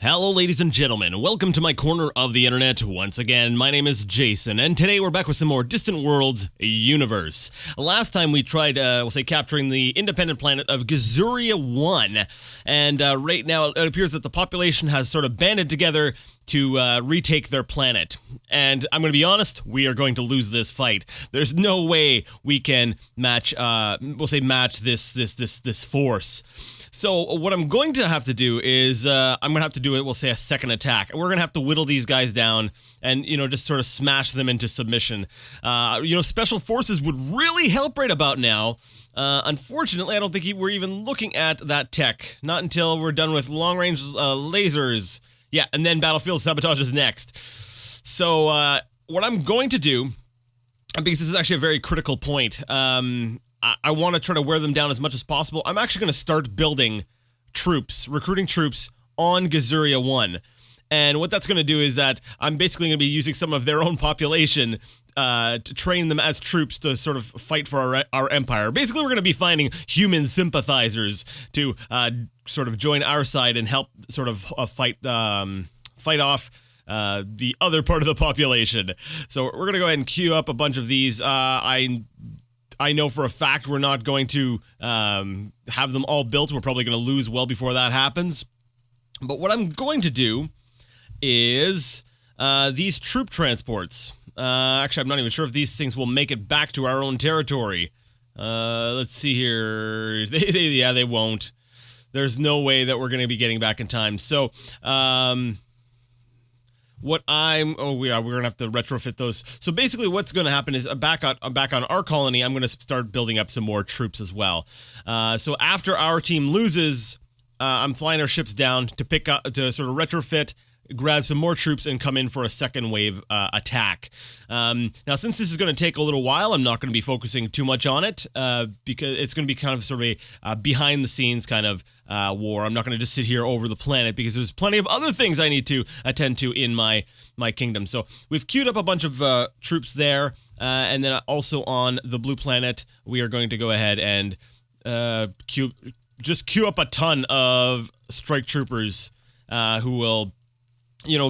Hello ladies and gentlemen, welcome to my corner of the internet. Once again, my name is Jason, and today we're back with some more Distant Worlds universe. Last time we tried, capturing the independent planet of Gazuria 1, and right now it appears that the population has sort of banded together to retake their planet. And I'm going to be honest, we are going to lose this fight. There's no way we can match this force. So what I'm going to have to do is, I'm going to have to do a second attack. We're going to have to whittle these guys down and, just sort of smash them into submission. Special forces would really help right about now. Unfortunately, I don't think we're even looking at that tech. Not until we're done with long-range lasers. Yeah, and then battlefield sabotage is next. So, what I'm going to do, because this is actually a very critical point, I want to try to wear them down as much as possible. I'm actually going to start building troops, recruiting troops on Gazuria 1. And what that's going to do is that I'm basically going to be using some of their own population to train them as troops to sort of fight for our empire. Basically, we're going to be finding human sympathizers to sort of join our side and help sort of fight off the other part of the population. So we're going to go ahead and queue up a bunch of these. I know for a fact we're not going to have them all built. We're probably going to lose well before that happens. But what I'm going to do is these troop transports. Actually, I'm not even sure if these things will make it back to our own territory. Let's see here. They won't. There's no way that we're going to be getting back in time. So, we're going to have to retrofit those. So basically what's going to happen is back on our colony, I'm going to start building up some more troops as well. So after our team loses, I'm flying our ships down to sort of retrofit, grab some more troops, and come in for a second wave attack. Now, since this is going to take a little while, I'm not going to be focusing too much on it because it's going to be kind of sort of a behind-the-scenes kind of war. I'm not going to just sit here over the planet because there's plenty of other things I need to attend to in my kingdom. So we've queued up a bunch of troops there, and then also on the blue planet, we are going to go ahead and queue up a ton of strike troopers who will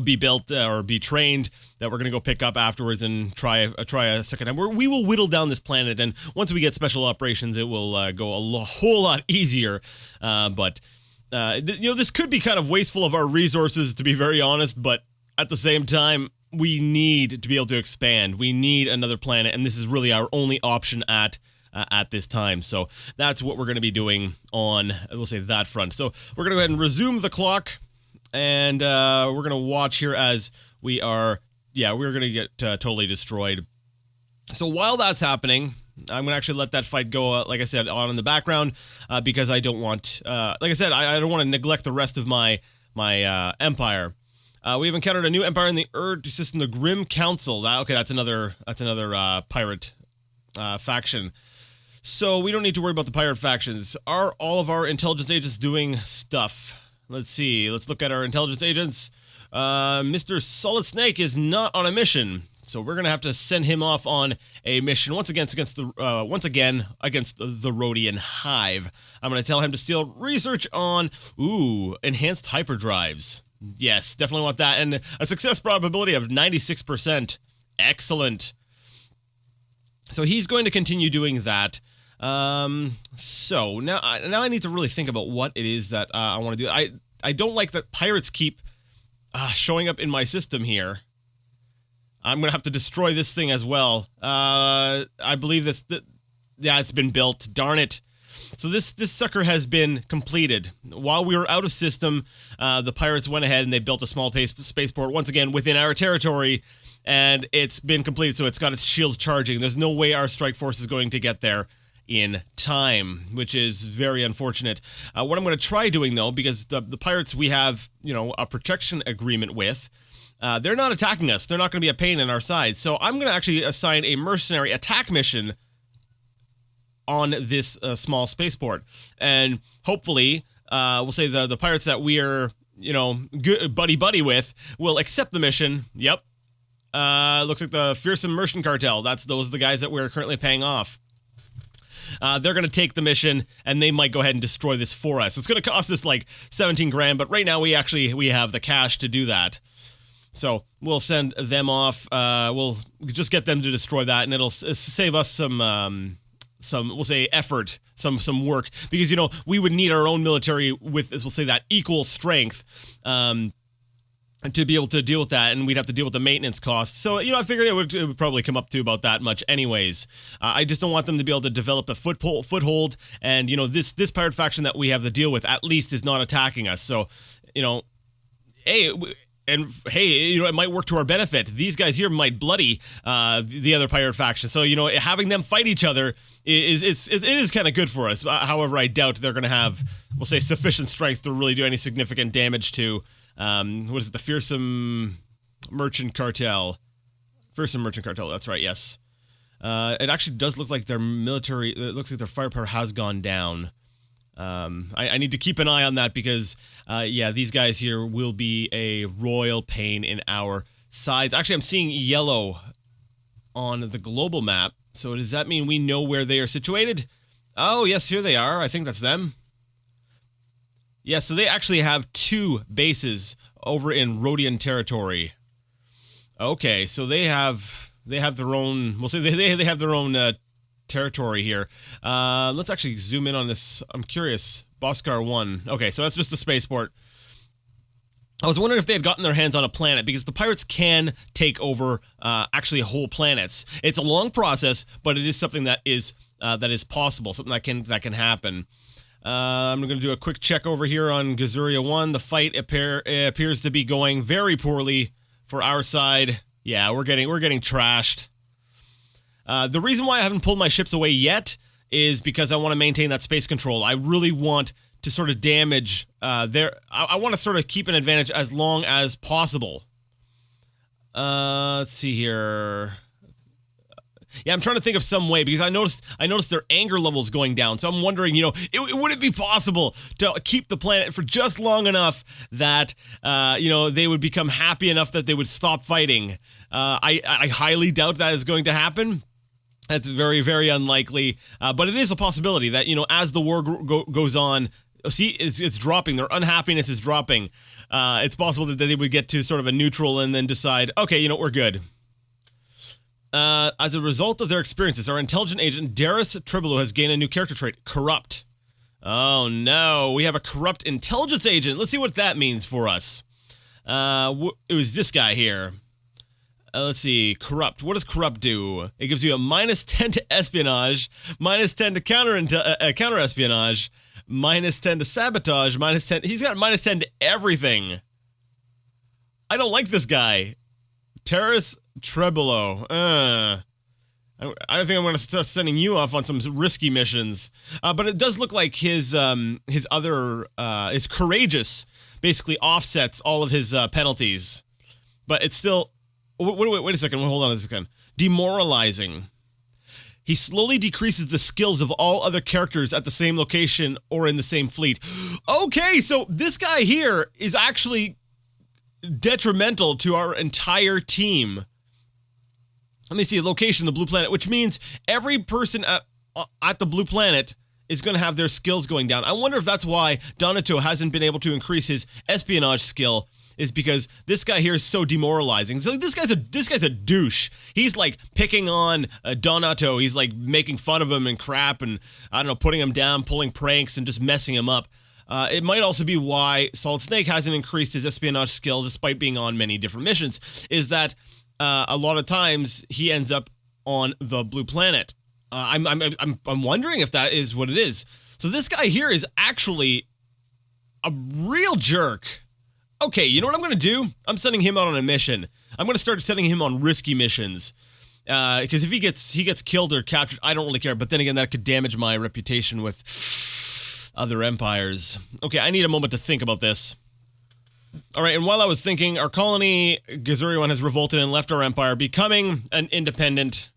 be built or be trained that we're going to go pick up afterwards and try a second time. We will whittle down this planet, and once we get special operations, it will go a whole lot easier. But this could be kind of wasteful of our resources, to be very honest, but at the same time, we need to be able to expand. We need another planet, and this is really our only option at this time. So that's what we're going to be doing on, we'll say, that front. So we're going to go ahead and resume the clock. And we're going to watch here as we're going to get totally destroyed. So while that's happening, I'm going to actually let that fight go, like I said, on in the background, because I don't want, I don't want to neglect the rest of my empire. We've encountered a new empire in the Earth system, the Grim Council. That's another pirate faction. So we don't need to worry about the pirate factions. Are all of our intelligence agents doing stuff? Let's see. Let's look at our intelligence agents. Mr. Solid Snake is not on a mission, so we're gonna have to send him off on a mission once again against the Rhodian Hive. I'm gonna tell him to steal research on enhanced hyperdrives. Yes, definitely want that, and a success probability of 96%. Excellent. So he's going to continue doing that. So now I need to really think about what it is that I want to do. I don't like that pirates keep showing up in my system here. I'm gonna have to destroy this thing as well. I believe it's been built. Darn it! So this sucker has been completed. While we were out of system, the pirates went ahead and they built a small spaceport once again within our territory, and it's been completed. So it's got its shields charging. There's no way our strike force is going to get there in time, which is very unfortunate. What I'm going to try doing, though, because the pirates we have, a protection agreement with, they're not attacking us. They're not going to be a pain in our side. So I'm going to actually assign a mercenary attack mission on this small spaceport. And hopefully, we'll say the pirates that we're, good buddy with will accept the mission. Yep. Looks like the Fearsome Merchant Cartel. Those are the guys that we're currently paying off. they're going to take the mission, and they might go ahead and destroy this for us. It's going to cost us like 17 grand, but right now we have the cash to do that. So we'll send them off. We'll just get them to destroy that, and it'll save us some we'll say effort, some work, because we would need our own military with, as we'll say, that equal strength to be able to deal with that, and we'd have to deal with the maintenance costs. So I figured it would probably come up to about that much anyways. I just don't want them to be able to develop a foothold, and this pirate faction that we have to deal with at least is not attacking us. So hey. And hey, it might work to our benefit. These guys here might bloody the other pirate faction. So having them fight each other it is kind of good for us. However, I doubt they're going to have, we'll say, sufficient strength to really do any significant damage to what is it? The Fearsome Merchant Cartel. Fearsome Merchant Cartel. That's right. Yes. It actually does look like their military. It looks like their firepower has gone down. I need to keep an eye on that because, these guys here will be a royal pain in our sides. Actually, I'm seeing yellow on the global map. So does that mean we know where they are situated? Oh, yes, here they are. I think that's them. Yeah, so they actually have 2 bases over in Rhodian territory. Okay, so they have their own, we'll say they have their own, territory here. Let's actually zoom in on this. I'm curious. Boskar 1. Okay, so that's just the spaceport. I was wondering if they had gotten their hands on a planet, because the pirates can take over actually whole planets. It's a long process, but it is something that is possible, something that can happen. I'm going to do a quick check over here on Gazuria 1. The fight appears to be going very poorly for our side. Yeah, we're getting trashed. The reason why I haven't pulled my ships away yet is because I want to maintain that space control. I really want to sort of damage I want to sort of keep an advantage as long as possible. Let's see here. Yeah, I'm trying to think of some way, because I noticed their anger levels going down. So I'm wondering, would it be possible to keep the planet for just long enough that they would become happy enough that they would stop fighting? I highly doubt that is going to happen. That's very, very unlikely, but it is a possibility that, as the war goes on, see, it's dropping, their unhappiness is dropping. It's possible that they would get to sort of a neutral and then decide, okay, we're good. As a result of their experiences, our intelligent agent, Darius Tribolo, has gained a new character trait, Corrupt. Oh no, we have a corrupt intelligence agent. Let's see what that means for us. It was this guy here. Let's see, Corrupt. What does Corrupt do? It gives you a -10 to espionage, -10 to counter-espionage, -10 to sabotage, -10... He's got -10 to everything. I don't like this guy. Darius Tribolo. I think I'm going to start sending you off on some risky missions. But it does look like his courageous basically offsets all of his penalties. But it's still... Wait a second, hold on a second. Demoralizing. He slowly decreases the skills of all other characters at the same location or in the same fleet. Okay, so this guy here is actually detrimental to our entire team. Let me see, location, the blue planet, which means every person at the blue planet is going to have their skills going down. I wonder if that's why Donato hasn't been able to increase his espionage skill, is because this guy here is so demoralizing. So this guy's a douche. He's like picking on Donato. He's like making fun of him and crap, and I don't know, putting him down, pulling pranks, and just messing him up. It might also be why Solid Snake hasn't increased his espionage skill despite being on many different missions, is that a lot of times he ends up on the blue planet. I'm wondering if that is what it is. So this guy here is actually a real jerk. Okay, you know what I'm going to do? I'm sending him out on a mission. I'm going to start sending him on risky missions. Because if he gets killed or captured, I don't really care. But then again, that could damage my reputation with other empires. Okay, I need a moment to think about this. Alright, and while I was thinking, our colony, Gazuria 1, has revolted and left our empire, becoming an independent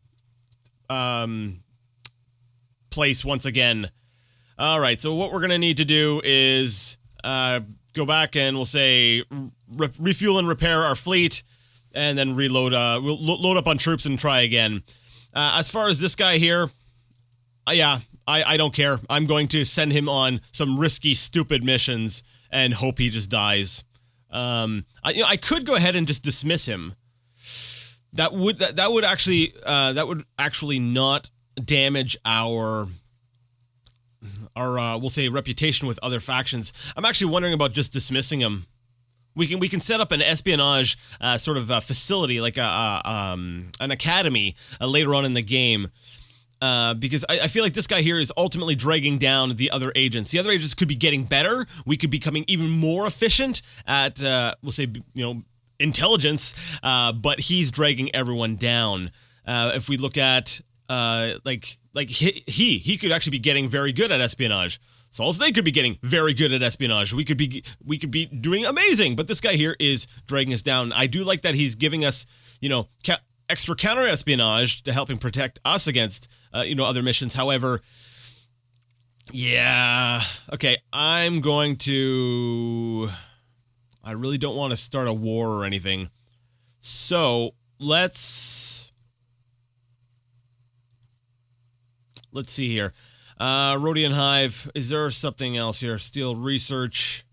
place once again. Alright, so what we're going to need to do is go back and we'll say refuel and repair our fleet, and then reload, we'll load up on troops and try again. As far as this guy here, yeah, I don't care. I'm going to send him on some risky, stupid missions and hope he just dies. I could go ahead and just dismiss him. That would actually not damage our we'll say reputation with other factions. I'm actually wondering about just dismissing him. We can set up an espionage sort of facility, like an academy later on in the game. Because I feel like this guy here is ultimately dragging down the other agents. The other agents could be getting better. We could be becoming even more efficient at, we'll say, intelligence, but he's dragging everyone down. If we look at, he could actually be getting very good at espionage. Solid Snake could be getting very good at espionage. We could be doing amazing, but this guy here is dragging us down. I do like that he's giving us, extra counter-espionage to help him protect us against, other missions. However, yeah, okay, I really don't want to start a war or anything. So, let's see here. Rhodian Hive, is there something else here? Steel Research,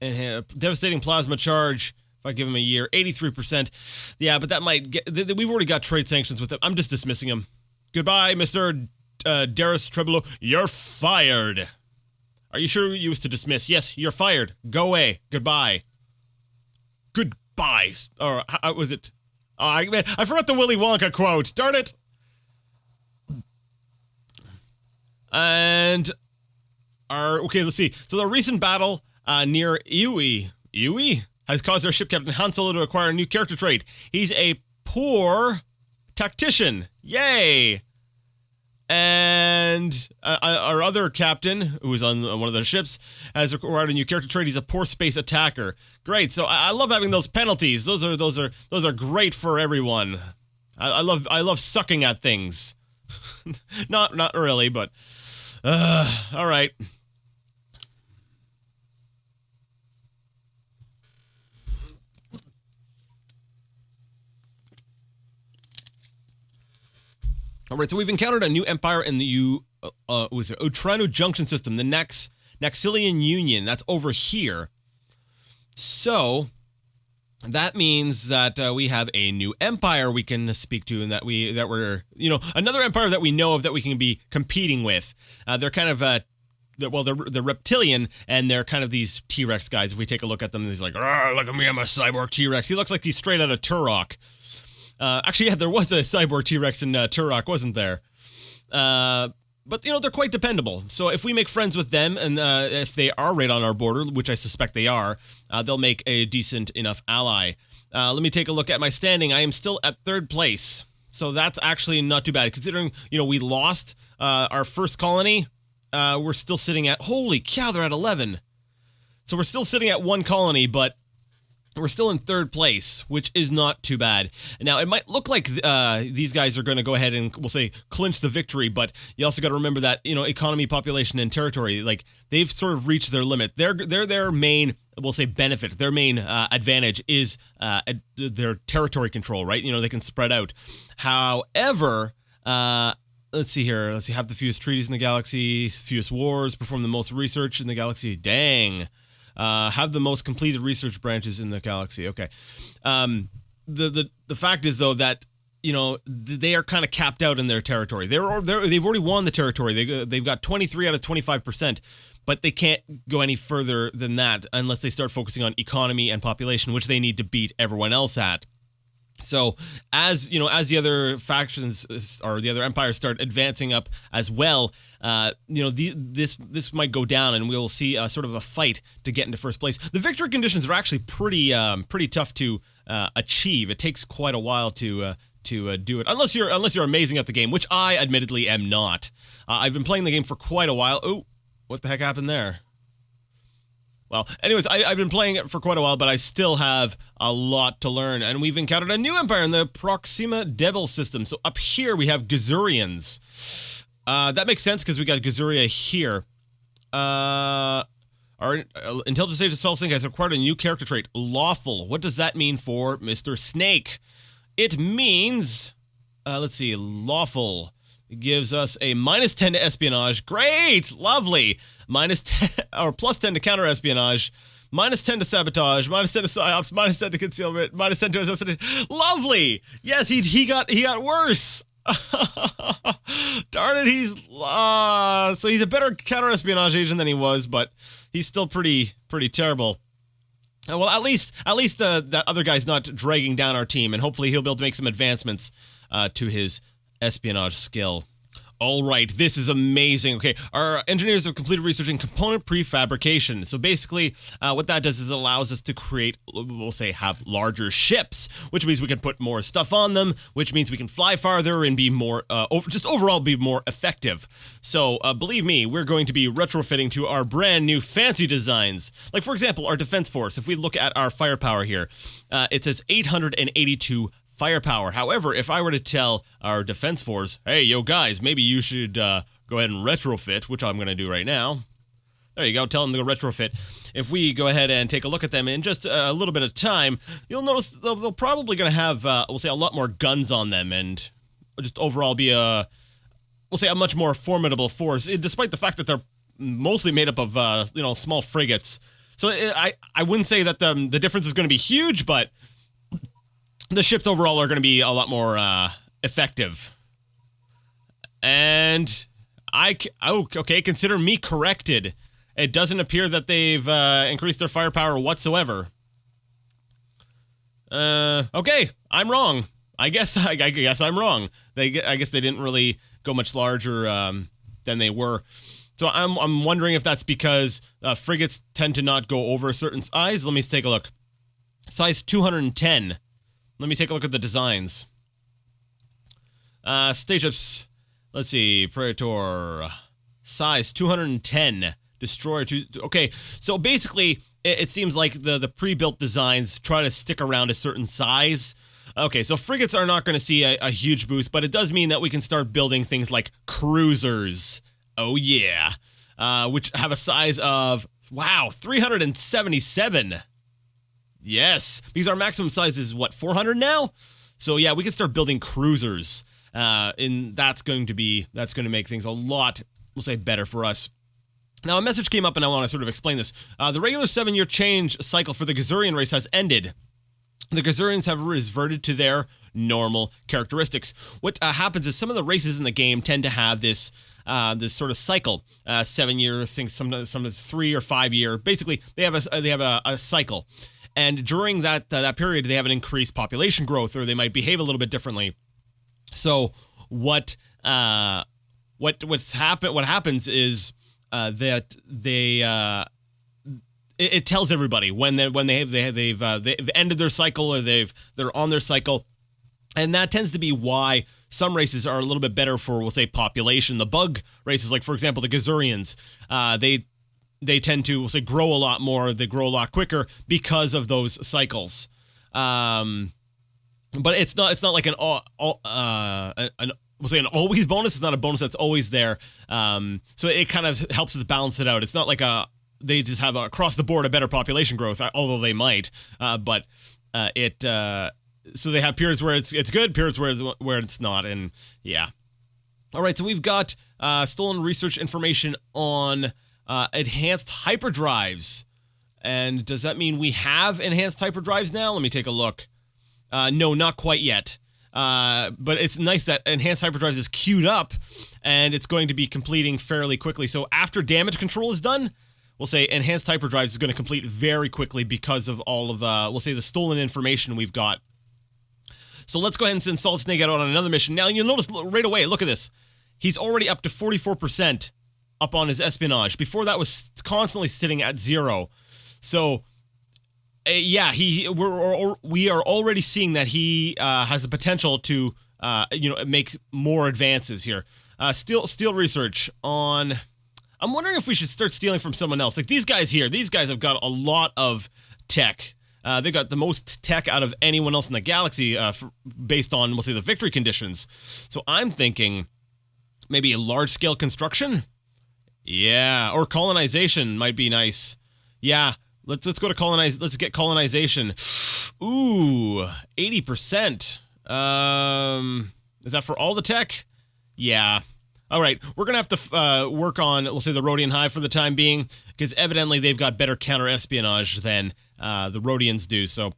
and Devastating Plasma Charge. If I give him a year, 83%. Yeah, but that might get... We've already got trade sanctions with him. I'm just dismissing him. Goodbye, Mr. Darius Trebolo. You're fired. Are you sure you was to dismiss? Yes, you're fired. Go away. Goodbye. Goodbye. Or how was it? Oh, man, I forgot the Willy Wonka quote. Darn it. And... Okay, let's see. So the recent battle near Iwi has caused our ship captain Han Solo to acquire a new character trait. He's a poor tactician. Yay! And our other captain, who is on one of the ships, has acquired a new character trait. He's a poor space attacker. Great. So I love having those penalties. Those are great for everyone. I love sucking at things. not really, but all right. Alright, so we've encountered a new empire in the Utrano Junction System, the Naxilian Union. That's over here. So, that means that we have a new empire we can speak to, and that we're another empire that we know of that we can be competing with. They're kind of they're reptilian, and they're kind of these T-Rex guys. If we take a look at them, he's like, look at me, I'm a cyborg T-Rex. He looks like he's straight out of Turok. Actually, yeah, there was a cyborg T-Rex in Turok, wasn't there? But, they're quite dependable. So if we make friends with them, and if they are right on our border, which I suspect they are, they'll make a decent enough ally. Let me take a look at my standing. I am still at 3rd place. So that's actually not too bad. Considering, we lost our first colony, we're still sitting at... Holy cow, they're at 11. So we're still sitting at 1 colony, but... we're still in 3rd place, which is not too bad. Now, it might look like these guys are going to go ahead and, we'll say, clinch the victory, but you also got to remember that, economy, population, and territory, like, they've sort of reached their limit. Their main, we'll say, benefit, their main advantage is their territory control, right? They can spread out. However, let's see here. Let's see, have the fewest treaties in the galaxy, fewest wars, perform the most research in the galaxy. Dang. Have the most completed research branches in the galaxy. Okay. The fact is, though, that, they are kind of capped out in their territory. They've already won the territory. They've got 23 out of 25%, but they can't go any further than that unless they start focusing on economy and population, which they need to beat everyone else at. So, as the other factions or the other empires start advancing up as well, this might go down, and we'll see sort of a fight to get into 1st place. The victory conditions are actually pretty tough to achieve. It takes quite a while to do it, unless you're amazing at the game, which I admittedly am not. I've been playing the game for quite a while. Oh, what the heck happened there? Well, anyways, I've been playing it for quite a while, but I still have a lot to learn, and we've encountered a new empire in the Proxima Debel system. So up here, we have Gazurians. That makes sense, because we got Gazuria here. Our intelligence agent Solid has acquired a new character trait, Lawful. What does that mean for Mr. Snake? It means, let's see, Lawful. gives us a -10 to espionage. Great, lovely. -10 or +10 to counter espionage. -10 to sabotage, -10 to psyops, -10 to concealment, -10 to assassination. Lovely. Yes, he got worse. Darn it, so he's a better counter espionage agent than he was, but he's still pretty terrible. Well, at least that other guy's not dragging down our team, and hopefully he'll be able to make some advancements to his espionage skill. All right, this is amazing. Okay, our engineers have completed research in component prefabrication. So basically, what that does is it allows us to create, we'll say, have larger ships, which means we can put more stuff on them, which means we can fly farther and be more, just overall be more effective. So believe me, we're going to be retrofitting to our brand new fancy designs. Like, for example, our defense force. If we look at our firepower here, it says 882 firepower. However, if I were to tell our defense force, hey, yo guys, maybe you should go ahead and retrofit, which I'm going to do right now. There you go, tell them to go retrofit. If we go ahead and take a look at them in just a little bit of time, you'll notice they'll probably going to have, we'll say, a lot more guns on them, and just overall be we'll say, a much more formidable force, despite the fact that they're mostly made up of, small frigates. So I wouldn't say that the difference is going to be huge, but the ships overall are going to be a lot more effective. And okay, consider me corrected. It doesn't appear that they've increased their firepower whatsoever. Okay, I'm wrong. I guess I'm wrong. I guess they didn't really go much larger than they were. So I'm wondering if that's because frigates tend to not go over a certain size. Let me take a look. Size 210. Let me take a look at the designs. Stage ships, let's see, Praetor, size 210, Destroyer 2, okay, so basically, it seems like the pre-built designs try to stick around a certain size. Okay, so frigates are not going to see a huge boost, but it does mean that we can start building things like cruisers. Oh yeah, which have a size of, wow, 377. Yes, because our maximum size is, what, 400 now? So yeah, we can start building cruisers, and that's going to make things a lot, we'll say, better for us. Now, a message came up, and I want to sort of explain this. The regular 7-year change cycle for the Gazurian race has ended. The Gazurians have reverted to their normal characteristics. What happens is some of the races in the game tend to have this sort of cycle, 7-year, I think sometimes 3 or 5 year. Basically, they have a cycle. And during that period, they have an increased population growth, or they might behave a little bit differently. So what happens is that it tells everybody when they've ended their cycle, or they're on their cycle, and that tends to be why some races are a little bit better for, we'll say, population. The bug races, like for example the Gazurians, they tend to, we'll say, grow a lot more. They grow a lot quicker because of those cycles. But it's not like we'll say an always bonus. It's not a bonus that's always there. So it kind of helps us balance it out. It's not like they just have across the board a better population growth, although they might. So they have periods where it's good, periods where it's not, and yeah. All right, so we've got stolen research information on enhanced hyperdrives. And does that mean we have enhanced hyperdrives now? Let me take a look. No, not quite yet. But it's nice that enhanced hyperdrives is queued up, and it's going to be completing fairly quickly. So after damage control is done, we'll say enhanced hyperdrives is going to complete very quickly because of all of, we'll say, the stolen information we've got. So let's go ahead and send Solid Snake out on another mission. Now, you'll notice right away, look at this. He's already up to 44% up on his espionage. Before that was constantly sitting at 0. So, yeah, we are already seeing that he has the potential to, make more advances here. Steal research on... I'm wondering if we should start stealing from someone else. Like these guys here. These guys have got a lot of tech. They got the most tech out of anyone else in the galaxy based on, we'll say, the victory conditions. So I'm thinking maybe a large-scale construction? Yeah, or colonization might be nice. Yeah, let's go to colonize. Let's get colonization. Ooh, 80%. Is that for all the tech? Yeah. All right, we're going to have to work on, we'll say, the Rhodian Hive for the time being, because evidently they've got better counter-espionage than the Rhodians do, so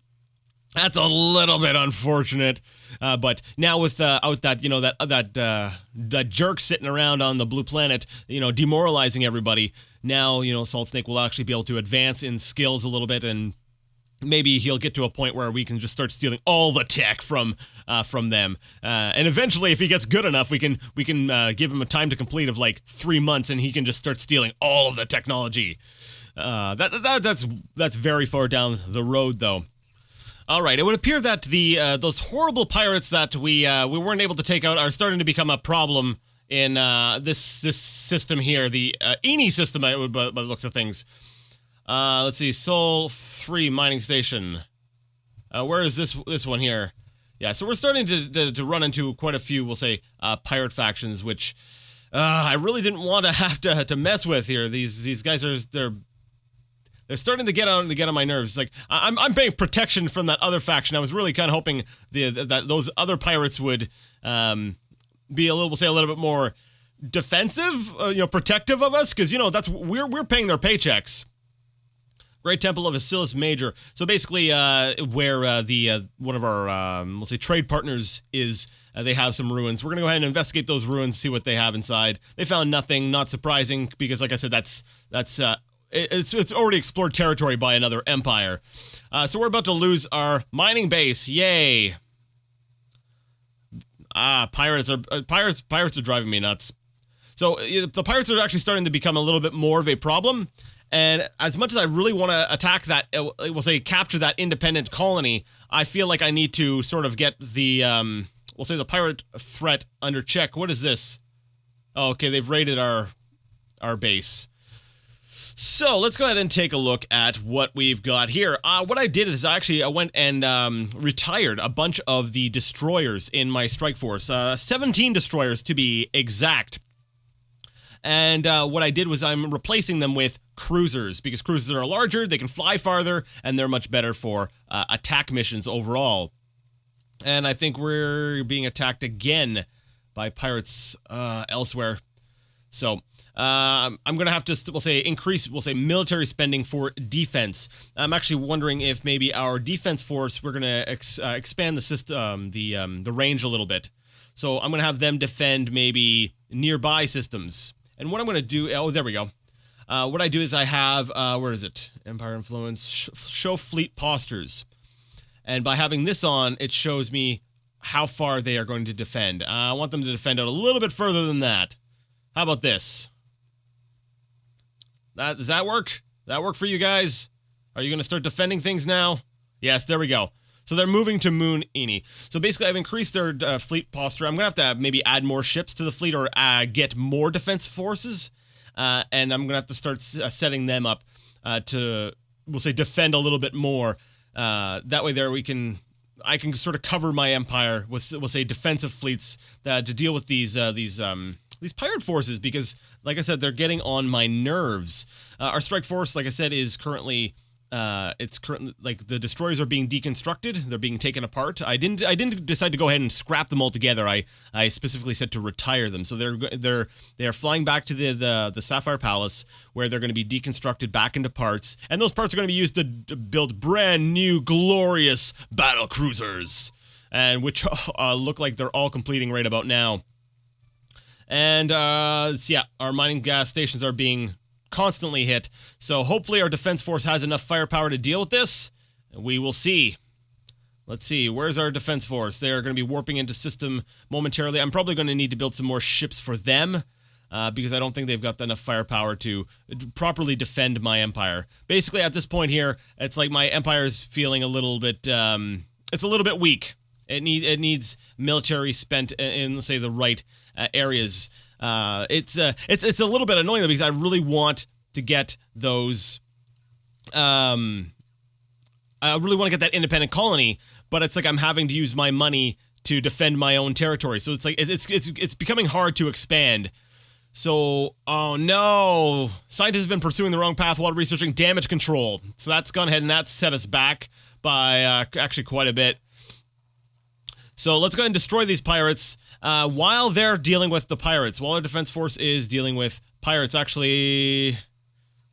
that's a little bit unfortunate. But now with out that, that jerk sitting around on the blue planet, demoralizing everybody, now, Salt Snake will actually be able to advance in skills a little bit, and maybe he'll get to a point where we can just start stealing all the tech from them. And eventually, if he gets good enough, we can give him a time to complete of like 3 months, and he can just start stealing all of the technology. That's very far down the road, though. All right, it would appear that those horrible pirates that we weren't able to take out are starting to become a problem in this system here, the Eni system, by the looks of things. Let's see, Sol 3 mining station. Where is this one here? Yeah, so we're starting to run into quite a few, we'll say, pirate factions, which I really didn't want to have to mess with here. These guys they're starting to get on my nerves. Like I'm paying protection from that other faction. I was really kind of hoping that those other pirates would be a little bit more defensive, protective of us, because that's we're paying their paychecks. Great Temple of Asilis Major. So basically, where one of our we'll say trade partners is, they have some ruins. We're gonna go ahead and investigate those ruins, see what they have inside. They found nothing, not surprising, because like I said, it's already explored territory by another empire. So we're about to lose our mining base. Yay! Pirates are driving me nuts. So the pirates are actually starting to become a little bit more of a problem. And as much as I really want to attack that, we'll say capture that independent colony, I feel like I need to sort of get the, we'll say the pirate threat under check. What is this? Oh, okay, they've raided our base. So let's go ahead and take a look at what we've got here. What I did is I went and retired a bunch of the destroyers in my strike force. 17 destroyers to be exact. And what I did was I'm replacing them with cruisers, because cruisers are larger, they can fly farther, and they're much better for attack missions overall. And I think we're being attacked again by pirates elsewhere. So I'm going to have to, increase military spending for defense. I'm actually wondering if maybe our defense force, we're going to expand the system, the range a little bit. So I'm going to have them defend maybe nearby systems. And what I'm going to do, oh, there we go. What I do is I have, where is it? Empire Influence, show fleet postures. And by having this on, it shows me how far they are going to defend. I want them to defend out a little bit further than that. How about this? Does that work? Does that work for you guys? Are you going to start defending things now? Yes, there we go. So they're moving to Moon Eni. So basically, I've increased their fleet posture. I'm going to have to maybe add more ships to the fleet, or get more defense forces. And I'm going to have to start setting them up to, we'll say, defend a little bit more. That way there I can sort of cover my empire with, we'll say, defensive fleets to deal with these pirate forces, because, like I said, they're getting on my nerves. Our strike force, like I said, is currently... like the destroyers are being deconstructed. They're being taken apart. I didn't decide to go ahead and scrap them all together. I specifically said to retire them. So they are flying back to the Sapphire Palace, where they're going to be deconstructed back into parts, and those parts are going to be used to build brand new glorious battle cruisers, and which look like they're all completing right about now. And yeah, our mining gas stations are being constantly hit, so hopefully our defense force has enough firepower to deal with this. We will see. Let's see, where's our defense force? They're going to be warping into system momentarily. I'm probably going to need to build some more ships for them, because I don't think they've got enough firepower to properly defend my empire. Basically, at this point here, it's like my empire is feeling a little bit, it's a little bit weak. It needs military spent in, let's say, the right areas. It's a little bit annoying though, because I really want to get those, I really want to get that independent colony, but it's like I'm having to use my money to defend my own territory. So it's like, it's becoming hard to expand. So, oh no, scientists have been pursuing the wrong path while researching damage control. So that's gone ahead and that's set us back by, actually quite a bit. So let's go ahead and destroy these pirates while they're dealing with the pirates. While our defense force is dealing with pirates. Actually,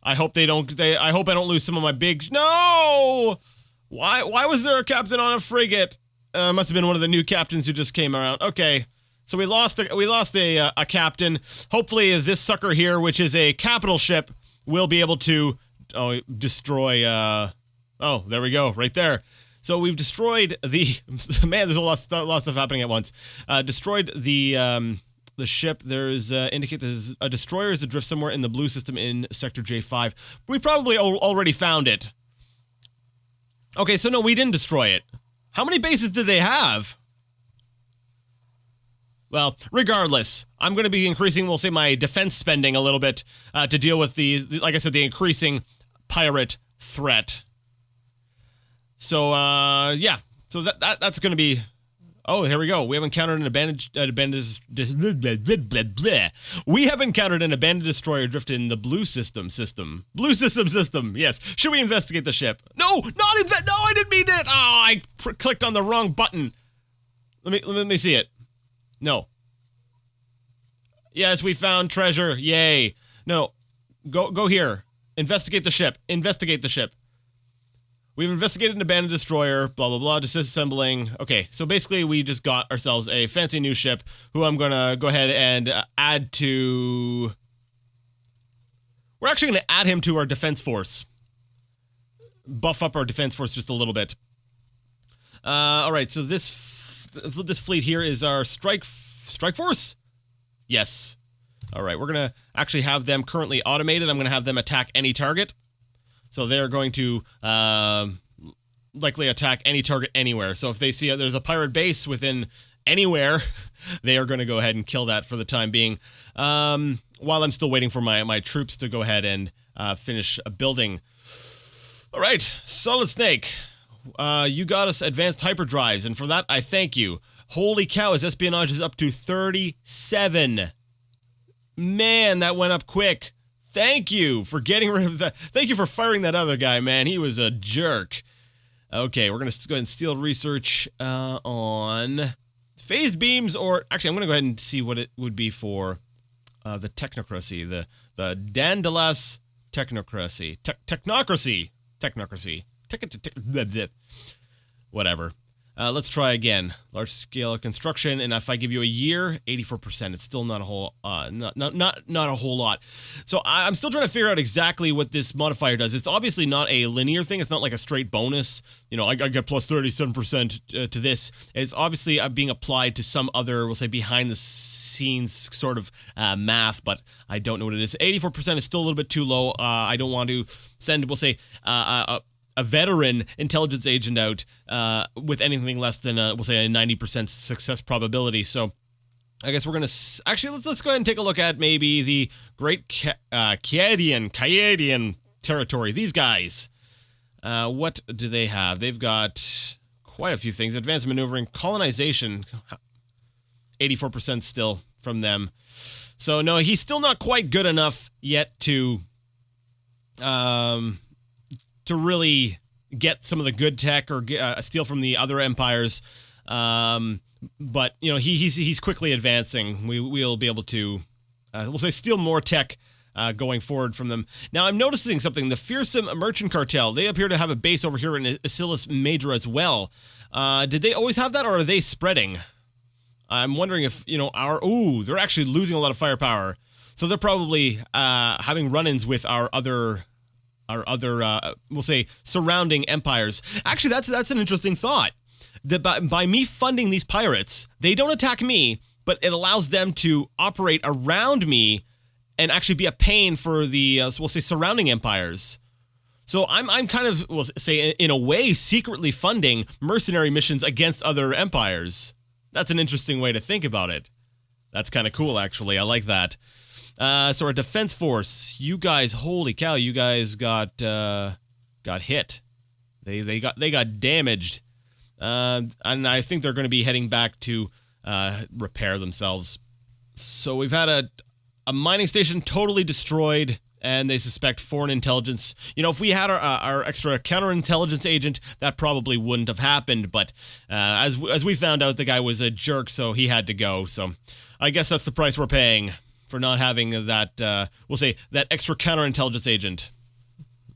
I hope they don't. I hope I don't lose some of my big. No! Why was there a captain on a frigate? Must have been one of the new captains who just came around. Okay, so we lost a captain. Hopefully, this sucker here, which is a capital ship, will be able to destroy. Oh, there we go, right there. So we've destroyed the man. There's a lot of stuff happening at once. Destroyed the ship. There's indicate there's a destroyer is adrift somewhere in the blue system in sector J5. We probably already found it. Okay, so no, we didn't destroy it. How many bases did they have? Well, regardless, I'm going to be increasing, we'll say, my defense spending a little bit to deal with like I said, the increasing pirate threat. So, yeah. So that's going to be... Oh, here we go. We have encountered an abandoned We have encountered an abandoned destroyer drifted in the blue system. Blue system, yes. Should we investigate the ship? No, no, I didn't mean it. Oh, I clicked on the wrong button. Let me see it. No. Yes, we found treasure. Yay. No. Go here. Investigate the ship. We've investigated an abandoned destroyer, blah, blah, blah, disassembling. Okay, so basically we just got ourselves a fancy new ship who I'm going to go ahead and add to... We're actually going to add him to our defense force. Buff up our defense force just a little bit. Alright, so this fleet here is our strike force? Yes. Alright, we're going to actually have them currently automated. I'm going to have them attack any target. So they're going to likely attack any target anywhere. So if they see there's a pirate base within anywhere, they are going to go ahead and kill that for the time being. While I'm still waiting for my troops to go ahead and finish building. All right, Solid Snake, you got us advanced hyperdrives, and for that I thank you. Holy cow, his espionage is up to 37. Man, that went up quick. Thank you for getting rid of that. Thank you for firing that other guy, man. He was a jerk. Okay, we're going to go ahead and steal research on phased beams, or actually, I'm going to go ahead and see what it would be for the technocracy, the Dandalas technocracy. Technocracy. Whatever. Let's try again. Large scale construction, and if I give you a year, 84%. It's still not a whole, not a whole lot. So I'm still trying to figure out exactly what this modifier does. It's obviously not a linear thing. It's not like a straight bonus. You know, I get plus 37% to this. It's obviously being applied to some other, we'll say, behind the scenes sort of math, but I don't know what it is. 84% is still a little bit too low. I don't want to send, we'll say, a veteran intelligence agent out with anything less than, we'll say, a 90% success probability. So I guess we're going to... Actually, let's go ahead and take a look at maybe the Great Cayadian territory. These guys. What do they have? They've got quite a few things. Advanced maneuvering, colonization. 84% still from them. So no, he's still not quite good enough yet to really get some of the good tech or steal from the other empires, but you know he's quickly advancing. We'll be able to, we'll say, steal more tech going forward from them. Now I'm noticing something. The fearsome merchant cartel. They appear to have a base over here in Asilis Major as well. Did they always have that, or are they spreading? I'm wondering if they're actually losing a lot of firepower. So they're probably having run-ins with our other, we'll say, surrounding empires. Actually, that's an interesting thought. That by me funding these pirates, they don't attack me, but it allows them to operate around me and actually be a pain for the, we'll say, surrounding empires. So I'm kind of, we'll say, in a way, secretly funding mercenary missions against other empires. That's an interesting way to think about it. That's kind of cool, actually. I like that. So our defense force, you guys, holy cow, you guys got hit. They got damaged. And I think they're going to be heading back to repair themselves. So we've had a mining station totally destroyed. and they suspect foreign intelligence. You know, if we had our extra counterintelligence agent, that probably wouldn't have happened. But as we found out, the guy was a jerk, so he had to go. So I guess that's the price we're paying for not having that, we'll say, that extra counterintelligence agent.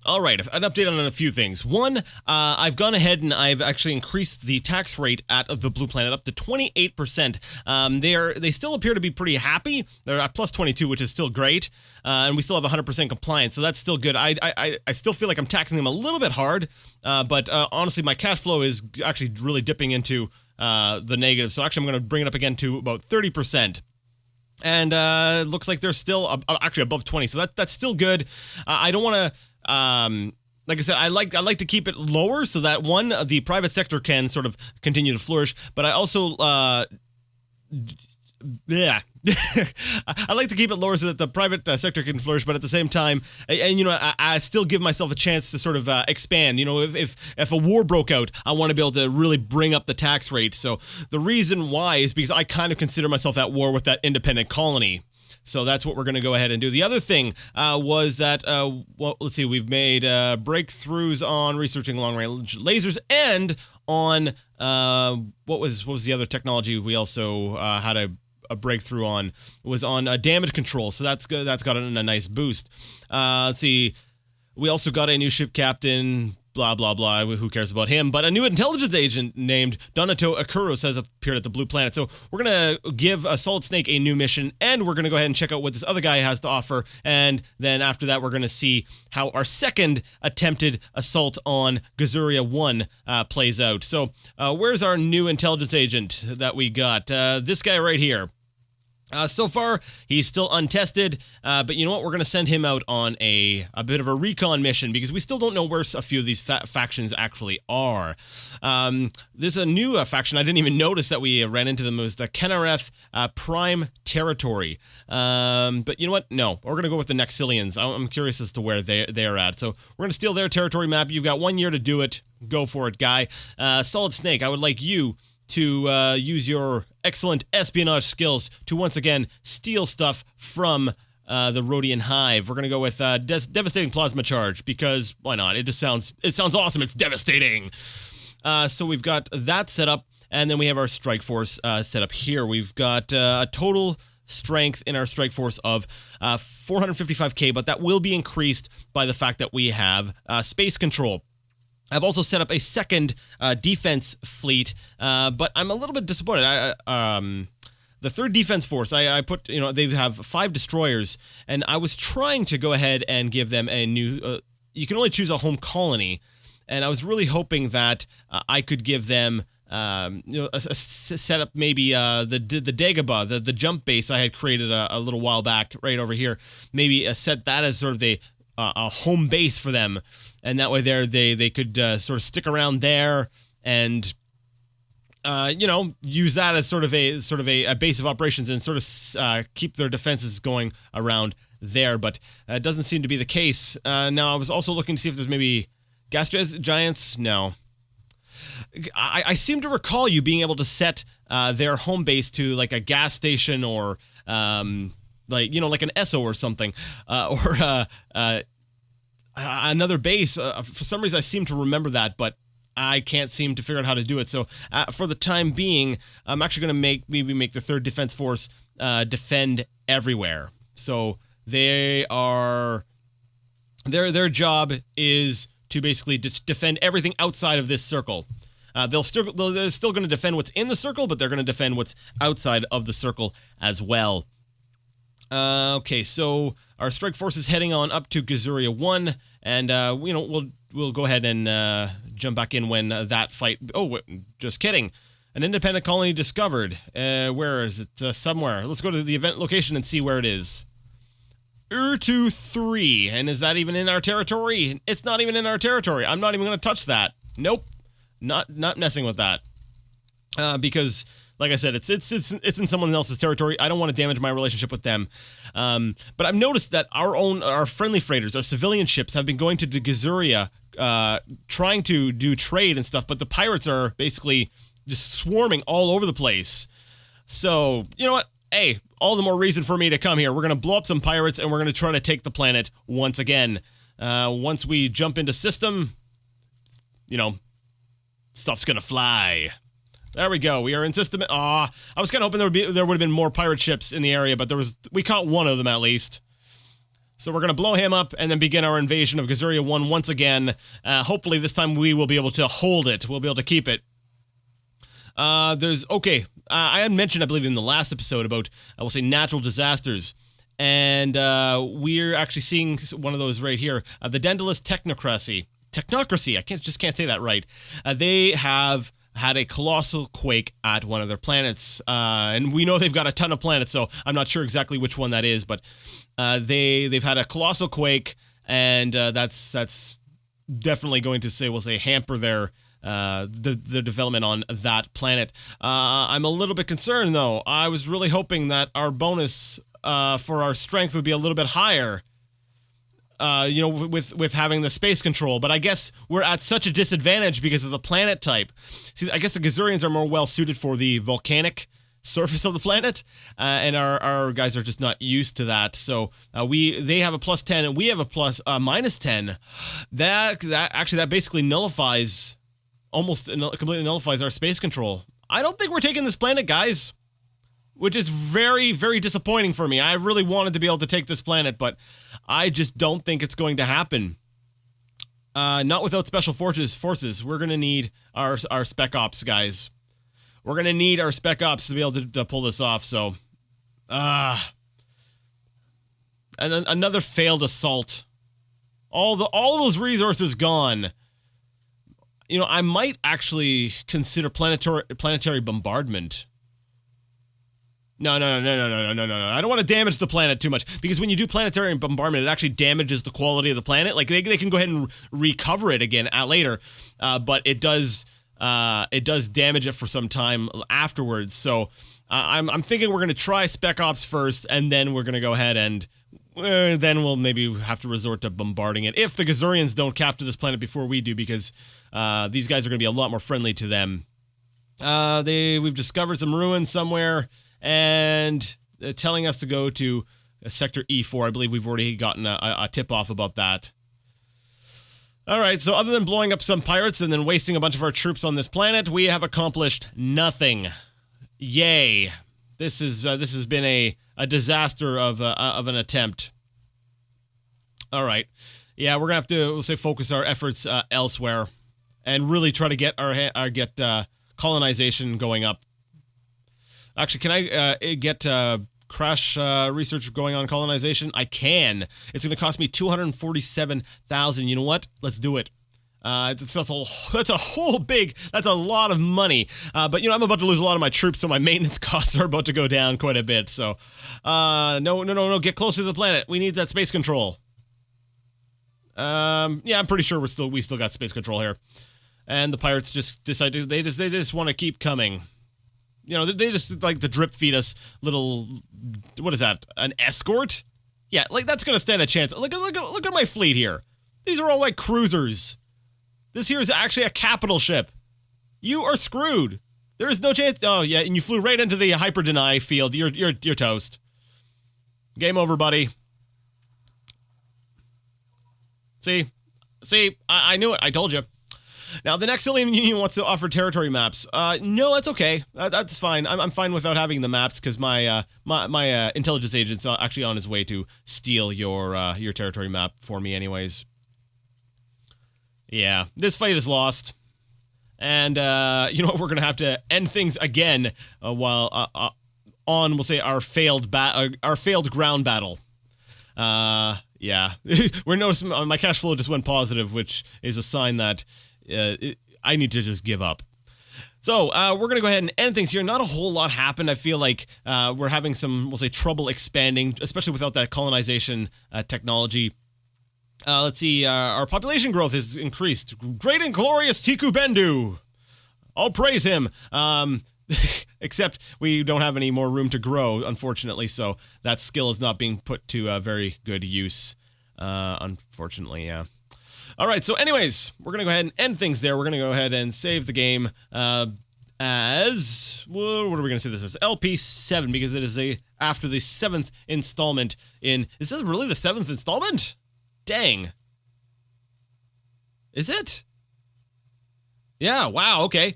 All right, an update on a few things. One, I've gone ahead and I've actually increased the tax rate at the Blue Planet up to 28%. They still appear to be pretty happy. They're at plus 22, which is still great, and we still have 100% compliance, so that's still good. I still feel like I'm taxing them a little bit hard, but honestly, my cash flow is actually really dipping into the negative. So actually, I'm going to bring it up again to about 30%. And it looks like they're still actually above 20, so that's still good. I don't want to. Like I said, I like to keep it lower so that one, the private sector can sort of continue to flourish, but I also I like to keep it lower so that the private sector can flourish, but at the same time, and you know, I still give myself a chance to sort of expand. You know, if a war broke out, I want to be able to really bring up the tax rate. So the reason why is because I kind of consider myself at war with that independent colony. So that's what we're going to go ahead and do. The other thing was that, well, let's see, we've made breakthroughs on researching long-range lasers and on, what was the other technology we also had a breakthrough on? Was on damage control. So that's good. That's gotten a nice boost. Let's see, we also got a new ship captain, blah, blah, blah. Who cares about him? But a new intelligence agent named Donato Akuros has appeared at the Blue Planet. So we're going to give Solid Snake a new mission, and we're going to go ahead and check out what this other guy has to offer. And then after that, we're going to see how our second attempted assault on Gazuria 1 plays out. So where's our new intelligence agent that we got? This guy right here. So far, he's still untested, but you know what? We're going to send him out on a bit of a recon mission because we still don't know where a few of these factions actually are. There's a new faction. I didn't even notice that we ran into them. It was the Kenareth Prime Territory. But you know what? No, we're going to go with the Nexilians. I'm curious as to where they're at. So we're going to steal their territory map. You've got 1 year to do it. Go for it, guy. Solid Snake, I would like you to use your excellent espionage skills to once again steal stuff from the Rhodian Hive. We're gonna go with devastating plasma charge because why not? It sounds awesome. It's devastating. So we've got that set up, and then we have our strike force set up here. We've got a total strength in our strike force of 455k, but that will be increased by the fact that we have space control. I've also set up a second defense fleet, but I'm a little bit disappointed. The third defense force, I put, you know, they have 5 destroyers, and I was trying to go ahead and give them a new, you can only choose a home colony, and I was really hoping that I could give them, you know, set up maybe the Dagobah, the jump base I had created a little while back right over here, maybe set that as sort of a home base for them, and that way they could sort of stick around there and you know, use that as sort of a base of operations and sort of keep their defenses going around there. But it doesn't seem to be the case. Now I was also looking to see if there's maybe gas giants. No, I seem to recall you being able to set their home base to like a gas station or like, you know, like an Esso or something, or another base. For some reason, I seem to remember that, but I can't seem to figure out how to do it. So for the time being, I'm actually going to maybe make the third defense force defend everywhere. So their job is to basically defend everything outside of this circle. They're still going to defend what's in the circle, but they're going to defend what's outside of the circle as well. Okay, so our strike force is heading on up to Gazuria 1, and you know, we'll go ahead and jump back in when that fight. Oh, just kidding. An independent colony discovered. Where is it? Somewhere. Let's go to the event location and see where it is. Urtu 3, and is that even in our territory? It's not even in our territory. I'm not even going to touch that. Nope, not messing with that. Because, like I said, it's in someone else's territory. I don't want to damage my relationship with them. But I've noticed that our friendly freighters, our civilian ships, have been going to Gazuria, trying to do trade and stuff. But the pirates are basically just swarming all over the place. So you know what? hey, all the more reason for me to come here. We're going to blow up some pirates, and we're going to try to take the planet once again. Once we jump into system, stuff's going to fly. There we go. We are in system. I was kind of hoping there would have been more pirate ships in the area, but we caught one of them at least. So we're going to blow him up and then begin our invasion of Gazuria 1 once again. Hopefully this time we will be able to hold it. We'll be able to keep it. I had mentioned, I believe, in the last episode about, I will say, natural disasters. And we're actually seeing one of those right here. The Daedalus Technocracy. I just can't say that right. They have had a colossal quake at one of their planets. And we know they've got a ton of planets, so I'm not sure exactly which one that is, but they've had a colossal quake, and that's definitely going to hamper their the development on that planet. I'm a little bit concerned though. I was really hoping that our bonus for our strength would be a little bit higher. With having the space control, but I guess we're at such a disadvantage because of the planet type. See, I guess the Gazurians are more well suited for the volcanic surface of the planet, and our guys are just not used to that. So they have a +10 and we have a -10. That basically nullifies, completely nullifies our space control. I don't think we're taking this planet, guys. Which is very, very disappointing for me. I really wanted to be able to take this planet, but I just don't think it's going to happen. Not without special forces. We're going to need our spec ops, guys. We're going to need our spec ops to be able to pull this off, so... and another failed assault. All those resources gone. I might actually consider planetary bombardment. No. I don't want to damage the planet too much, because when you do planetary bombardment, it actually damages the quality of the planet. Like, they can go ahead and recover it again later, but it does damage it for some time afterwards. So I'm thinking we're going to try Spec Ops first, and then we're going to go ahead and then we'll maybe have to resort to bombarding it if the Gazurians don't capture this planet before we do, because these guys are going to be a lot more friendly to them. We've discovered some ruins somewhere, and they're telling us to go to Sector E4. I believe we've already gotten a tip-off about that. Alright, so other than blowing up some pirates and then wasting a bunch of our troops on this planet, we have accomplished nothing. Yay. This has been a disaster of an attempt. Alright. Yeah, we're gonna have to, focus our efforts elsewhere and really try to get get colonization going up. Actually, can I get crash research going on colonization? I can. It's going to cost me 247,000. You know what? Let's do it. That's a lot of money. But I'm about to lose a lot of my troops, so my maintenance costs are about to go down quite a bit. So, no, get closer to the planet. We need that space control. Yeah, I'm pretty sure we still got space control here. And the pirates just decided they just want to keep coming. They just like to drip feed us little, what is that, an escort? Yeah, like, that's gonna stand a chance. Look at my fleet here. These are all like cruisers. This here is actually a capital ship. You are screwed. There is no chance. Oh yeah, and you flew right into the hyper deny field. You're toast. Game over, buddy. See, I knew it. I told you. Now, the next Nexium Union wants to offer territory maps. No, that's okay. That's fine. I'm fine without having the maps, because my intelligence agent's actually on his way to steal your territory map for me anyways. Yeah, this fight is lost. And, we're gonna have to end things again while on, we'll say, our failed ground battle. Yeah. We're noticing my cash flow just went positive, which is a sign that I need to just give up. So, we're going to go ahead and end things here. Not a whole lot happened. I feel like we're having some, we'll say, trouble expanding, especially without that colonization technology. Let's see, our population growth has increased. Great and glorious Tiku Bendu! I'll praise him. Except we don't have any more room to grow, unfortunately, so that skill is not being put to very good use, unfortunately, yeah. Alright, so anyways, we're going to go ahead and end things there. We're going to go ahead and save the game. as, well, what are we going to say this is? LP7, because it is after the 7th installment in, is this really the 7th installment? Dang. Is it? Yeah, wow, okay.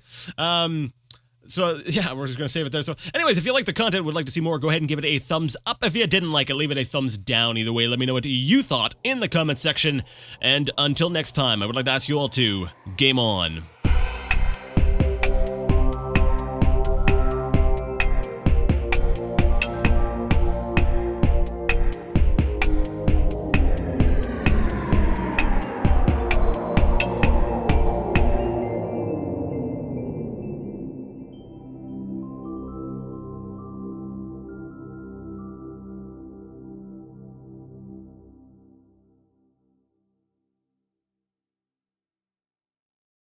So, yeah, we're just going to save it there. So, anyways, if you like the content, would like to see more, go ahead and give it a thumbs up. If you didn't like it, leave it a thumbs down. Either way, let me know what you thought in the comment section. And until next time, I would like to ask you all to game on.